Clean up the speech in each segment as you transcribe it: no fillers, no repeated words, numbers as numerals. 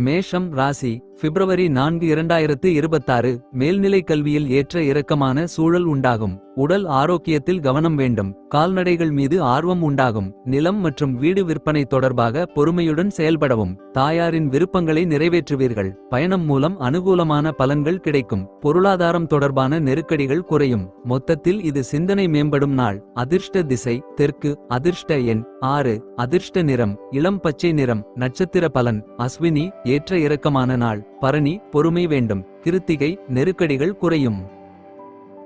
மேஷம் ராசி பிப்ரவரி 4 2026 மேல்நிலை கல்வியில் ஏற்ற இறக்கமான சூழல் உண்டாகும். உடல் ஆரோக்கியத்தில் கவனம் வேண்டும். கால்நடைகள் மீது ஆர்வம் உண்டாகும். நிலம் மற்றும் வீடு விற்பனை தொடர்பாக பொறுமையுடன் செயல்படவும். தாயாரின் விருப்பங்களை நிறைவேற்றுவீர்கள். பயணம் மூலம் அனுகூலமான பலன்கள் கிடைக்கும். பொருளாதாரம் தொடர்பான நெருக்கடிகள் குறையும். மொத்தத்தில் இது சிந்தனை மேம்படும் நாள். அதிர்ஷ்ட திசை தெற்கு. அதிர்ஷ்ட எண் 6. அதிர்ஷ்ட நிறம் இளம் பச்சை நிறம். நட்சத்திர பலன் அஸ்வினி ஏற்ற இறக்கமான நாள். பரணி பொறுமை வேண்டும். கிருத்திகை நெருக்கடிகள் குறையும்.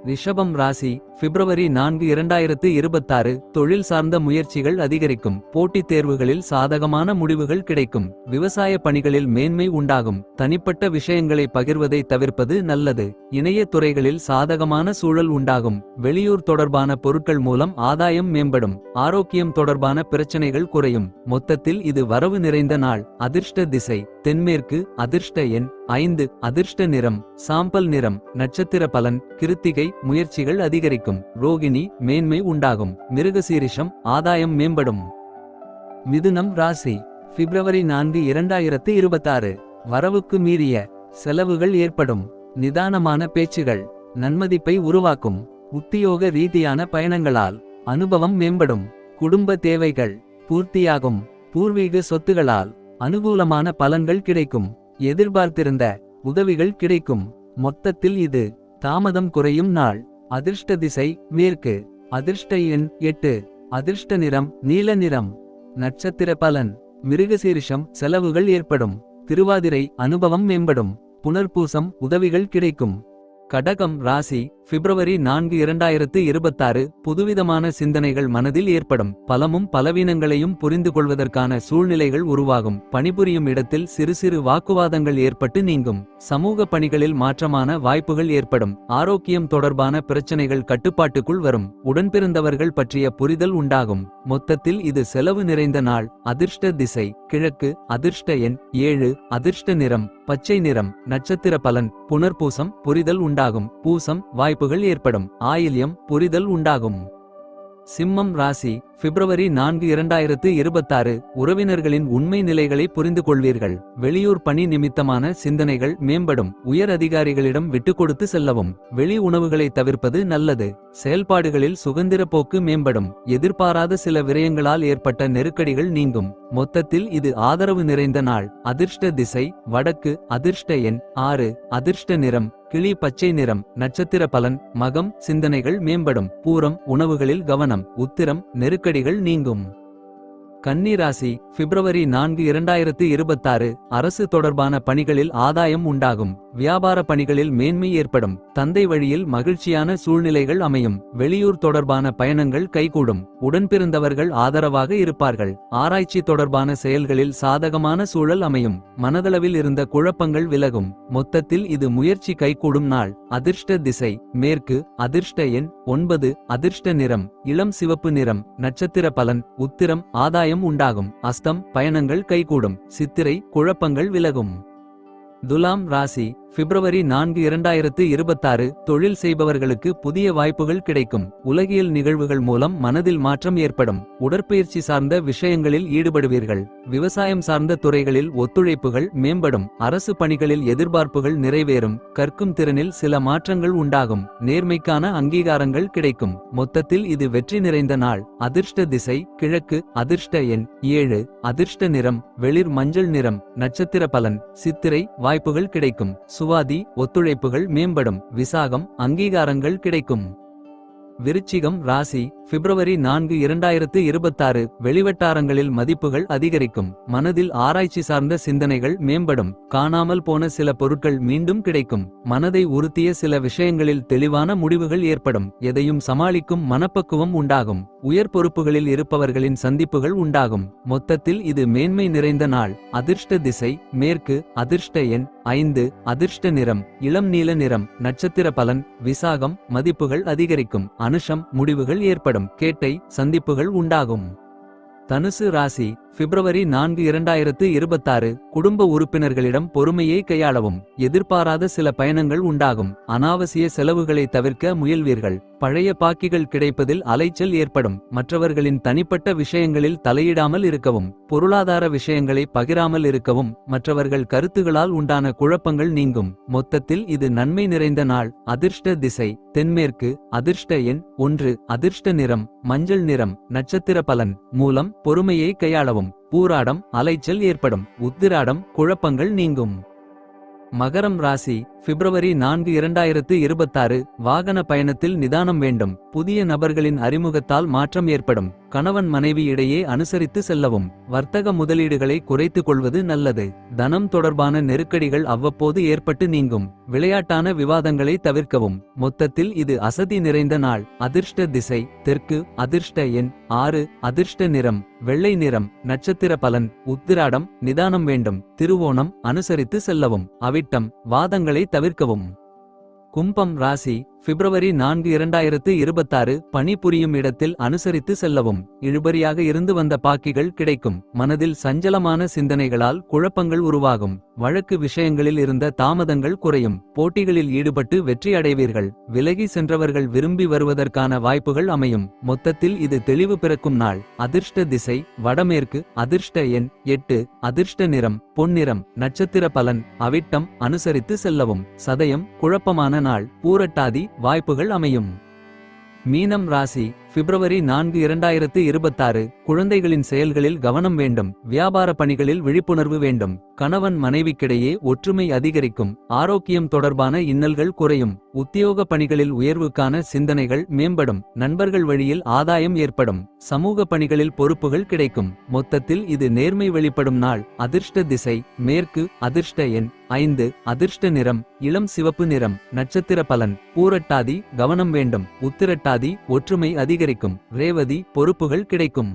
ரிஷபம் ராசி பிப்ரவரி 4 2026 தொழில் சார்ந்த முயற்சிகள் அதிகரிக்கும். போட்டித் தேர்வுகளில் சாதகமான முடிவுகள் கிடைக்கும். விவசாய பணிகளில் மேன்மை உண்டாகும். தனிப்பட்ட விஷயங்களை பகிர்வதை தவிர்ப்பது நல்லது. இணைய துறைகளில் சாதகமான சூழல் உண்டாகும். வெளியூர் தொடர்பான பொருட்கள் மூலம் ஆதாயம் மேம்படும். ஆரோக்கியம் தொடர்பான பிரச்சனைகள் குறையும். மொத்தத்தில் இது வரவு நிறைந்த நாள். அதிர்ஷ்ட திசை தென்மேற்கு. அதிர்ஷ்ட எண் 5. அதிர்ஷ்ட நிறம் சாம்பல் நிறம். நட்சத்திர பலன் கிருத்திகை முயற்சிகள் அதிகரிக்கும். ரோகிணி மேன்மை உண்டாகும். மிருகசீரிஷம் ஆதாயம் மேம்படும். மிதுனம் ராசி பிப்ரவரி 4 2026 வரவுக்கு மீறிய செலவுகள் ஏற்படும். நிதானமான பேச்சுகள் நன்மதிப்பை உருவாக்கும். உத்தியோக ரீதியான பயணங்களால் அனுபவம் மேம்படும். குடும்ப தேவைகள் பூர்த்தியாகும். பூர்வீக சொத்துகளால் அனுகூலமான பலன்கள் கிடைக்கும். எதிர்பார்த்திருந்த உதவிகள் கிடைக்கும். மொத்தத்தில் இது தாமதம் குறையும் நாள். அதிர்ஷ்ட திசை மேற்கு. அதிர்ஷ்ட எண் 8. அதிர்ஷ்ட நிறம் நீல நிறம். நட்சத்திர பலன் மிருகசீரிஷம் செலவுகள் ஏற்படும். திருவாதிரை அனுபவம் மேம்படும். புனர்பூசம் உதவிகள் கிடைக்கும். கடகம் ராசி பிப்ரவரி 4 2026 புதுவிதமான சிந்தனைகள் மனதில் ஏற்படும். பலமும் பலவீனங்களையும் புரிந்து கொள்வதற்கான சூழ்நிலைகள் உருவாகும். பணிபுரியும் இடத்தில் சிறு சிறு வாக்குவாதங்கள் ஏற்பட்டு நீங்கும். சமூக பணிகளில் மாற்றமான வாய்ப்புகள் ஏற்படும். ஆரோக்கியம் தொடர்பான பிரச்சனைகள் கட்டுப்பாட்டுக்குள் வரும். உடன்பிறந்தவர்கள் பற்றிய புரிதல் உண்டாகும். மொத்தத்தில் இது செலவு நிறைந்த நாள். அதிர்ஷ்ட திசை கிழக்கு. அதிர்ஷ்ட எண் 7. அதிர்ஷ்ட நிறம் பச்சை நிறம். நட்சத்திர பலன் புனர்பூசம் புரிதல் உண்டாகும். பூசம் வாய்ப்புகள் ஏற்படும். ஆயில்யம் புரிதல் உண்டாகும். சிம்மம் ராசி பிப்ரவரி 4 2026 உறவினர்களின் உண்மை நிலைகளை புரிந்து கொள்வீர்கள். வெளியூர் பணி நிமித்தமான சிந்தனைகள் மேம்படும். உயர் அதிகாரிகளிடம் விட்டுக்கொடுத்து செல்லவும். வெளி உணவுகளை தவிர்ப்பது நல்லது. செயல்பாடுகளில் சுதந்திர போக்கு மேம்படும். எதிர்பாராத சில விரயங்களால் ஏற்பட்ட நெருக்கடிகள் நீங்கும். மொத்தத்தில் இது ஆதரவு நிறைந்த நாள். அதிர்ஷ்ட திசை வடக்கு. அதிர்ஷ்ட எண் 6. அதிர்ஷ்ட நிறம் கிளி பச்சை நிறம். நட்சத்திர பலன் மகம் சிந்தனைகள் மேம்படும். பூரம் உணவுகளில் கவனம். உத்திரம் நெருக்கடிகள் நீங்கும். கன்னி ராசி பிப்ரவரி 4 2026 அரசு தொடர்பான பணிகளில் ஆதாயம் உண்டாகும். வியாபார பணிகளில் மேன்மை ஏற்படும். தந்தை வழியில் மகிழ்ச்சியான சூழ்நிலைகள் அமையும். வெளியூர் தொடர்பான பயணங்கள் கைகூடும். உடன்பிறந்தவர்கள் ஆதரவாக இருப்பார்கள். ஆராய்ச்சி தொடர்பான செயல்களில் சாதகமான சூழல் அமையும். மனதளவில் இருந்த குழப்பங்கள் விலகும். மொத்தத்தில் இது முயற்சி கைகூடும் நாள். அதிர்ஷ்ட திசை மேற்கு. அதிர்ஷ்ட எண் 9. அதிர்ஷ்ட நிறம் இளம் சிவப்பு நிறம். நட்சத்திர பலன் உத்திரம் ஆதாயம் உண்டாகும். அஸ்தம் பயணங்கள் கைகூடும். சித்திரை குழப்பங்கள் விலகும். துலாம் ராசி பிப்ரவரி 4 2026 தொழில் செய்பவர்களுக்கு புதிய வாய்ப்புகள் கிடைக்கும். உலகியல் நிகழ்வுகள் மூலம் மனதில் மாற்றம் ஏற்படும். உடற்பயிற்சி சார்ந்த விஷயங்களில் ஈடுபடுவீர்கள். விவசாயம் சார்ந்த துறைகளில் ஒத்துழைப்புகள் மேம்படும். அரசு பணிகளில் எதிர்பார்ப்புகள் நிறைவேறும். கற்கும் திறனில் சில மாற்றங்கள் உண்டாகும். நேர்மைக்கான அங்கீகாரங்கள் கிடைக்கும். மொத்தத்தில் இது வெற்றி நிறைந்த நாள். அதிர்ஷ்ட திசை கிழக்கு. அதிர்ஷ்ட எண் 7. அதிர்ஷ்ட நிறம் வெளிர் மஞ்சள் நிறம். நட்சத்திர பலன் சித்திரை வாய்ப்புகள் கிடைக்கும். சுவாதி ஒத்துழைப்புகள் மேம்படும். விசாகம் அங்கீகாரங்கள் கிடைக்கும். விருச்சிகம் ராசி பிப்ரவரி 4 2026 வெளிவட்டாரங்களில் மதிப்புகள் அதிகரிக்கும். மனதில் ஆராய்ச்சி சார்ந்த சிந்தனைகள் மேம்படும். காணாமல் போன சில பொருட்கள் மீண்டும் கிடைக்கும். மனதை உறுத்திய சில விஷயங்களில் தெளிவான முடிவுகள் ஏற்படும். எதையும் சமாளிக்கும் மனப்பக்குவம் உண்டாகும். உயர் பொறுப்புகளில் இருப்பவர்களின் சந்திப்புகள் உண்டாகும். மொத்தத்தில் இது மேன்மை நிறைந்த நாள். அதிர்ஷ்ட திசை மேற்கு. அதிர்ஷ்ட எண் 5. அதிர்ஷ்ட நிறம் இளம் நீல நிறம். நட்சத்திர பலன் விசாகம் மதிப்புகள் அதிகரிக்கும். அனுஷம் முடிவுகள் ஏற்படும். கேட்டை சந்திப்புகள் உண்டாகும். தனுசு ராசி பிப்ரவரி 4 2026 குடும்ப உறுப்பினர்களிடம் பொறுமையை கையாளவும். எதிர்பாராத சில பயணங்கள் உண்டாகும். அனாவசிய செலவுகளை தவிர்க்க முயல்வீர்கள். பழைய பாக்கிகள் கிடைப்பதில் அலைச்சல் ஏற்படும். மற்றவர்களின் தனிப்பட்ட விஷயங்களில் தலையிடாமல் இருக்கவும். பொருளாதார விஷயங்களை பகிராமல் இருக்கவும். மற்றவர்கள் கருத்துகளால் உண்டான குழப்பங்கள் நீங்கும். மொத்தத்தில் இது நன்மை நிறைந்த நாள். அதிர்ஷ்ட திசை தென்மேற்கு. அதிர்ஷ்ட எண் 1. அதிர்ஷ்ட நிறம் மஞ்சள் நிறம். நட்சத்திர பலன் மூலம் பொறுமையை கையாளவும். பூராடம் அலைச்சல் ஏற்படும். உத்திராடம் குழப்பங்கள் நீங்கும். மகரம் ராசி பிப்ரவரி 4 2026. வாகன பயணத்தில் நிதானம் வேண்டும். புதிய நபர்களின் அறிமுகத்தால் மாற்றம் ஏற்படும். கணவன் மனைவி இடையே அனுசரித்து செல்லவும். வர்த்தக முதலீடுகளை குறைத்துக் கொள்வது நல்லது. தனம் தொடர்பான நெருக்கடிகள் அவ்வப்போது ஏற்பட்டு நீங்கும். விளையாட்டான விவாதங்களை தவிர்க்கவும். மொத்தத்தில் இது அசதி நிறைந்த நாள். அதிர்ஷ்ட திசை தெற்கு. அதிர்ஷ்ட எண் 6. அதிர்ஷ்ட நிறம் வெள்ளை நிறம். நட்சத்திர பலன் உத்திராடம் நிதானம் வேண்டும். திருவோணம் அனுசரித்து செல்லவும். அவிட்டம் வாதங்களை தவிர்க்கவும். கும்பம் ராசி பிப்ரவரி 4 2026. பணிபுரியும் இடத்தில் அனுசரித்து செல்லவும். இழுபறியாக இருந்து வந்த பாக்கிகள் கிடைக்கும். மனதில் சஞ்சலமான சிந்தனைகளால் குழப்பங்கள் உருவாகும். வழக்கு விஷயங்களில் இருந்த தாமதங்கள் குறையும். போட்டிகளில் ஈடுபட்டு வெற்றி அடைவீர்கள். விலகி சென்றவர்கள் விரும்பி வருவதற்கான வாய்ப்புகள் அமையும். மொத்தத்தில் இது தெளிவு பிறக்கும் நாள். அதிர்ஷ்ட திசை வடமேற்கு. அதிர்ஷ்ட எண் 8. அதிர்ஷ்ட நிறம் பொன்னிறம். நட்சத்திர பலன் அவிட்டம் அனுசரித்து செல்லவும். சதயம் குழப்பமான நாள். பூரட்டாதி வாய்ப்புகள் அமையும். மீனம் ராசி பிப்ரவரி 4 2026. குழந்தைகளின் செயல்களில் கவனம் வேண்டும். வியாபார பணிகளில் விழிப்புணர்வு வேண்டும். கணவன் மனைவிக்கிடையே ஒற்றுமை அதிகரிக்கும். ஆரோக்கியம் தொடர்பான இன்னல்கள் குறையும். உத்தியோக பணிகளில் உயர்வுக்கான சிந்தனைகள் மேம்படும். நண்பர்கள் வழியில் ஆதாயம் ஏற்படும். சமூக பணிகளில் பொறுப்புகள் கிடைக்கும். மொத்தத்தில் இது நேர்மை வெளிப்படும் நாள். அதிர்ஷ்ட திசை மேற்கு. அதிர்ஷ்ட எண் 5. அதிர்ஷ்ட நிறம் இளம் சிவப்பு நிறம். நட்சத்திர பலன் பூரட்டாதி கவனம் வேண்டும். உத்திரட்டாதி ஒற்றுமை அதிகரிக்கும். ரேவதி பொறுப்புகள் கிடைக்கும்.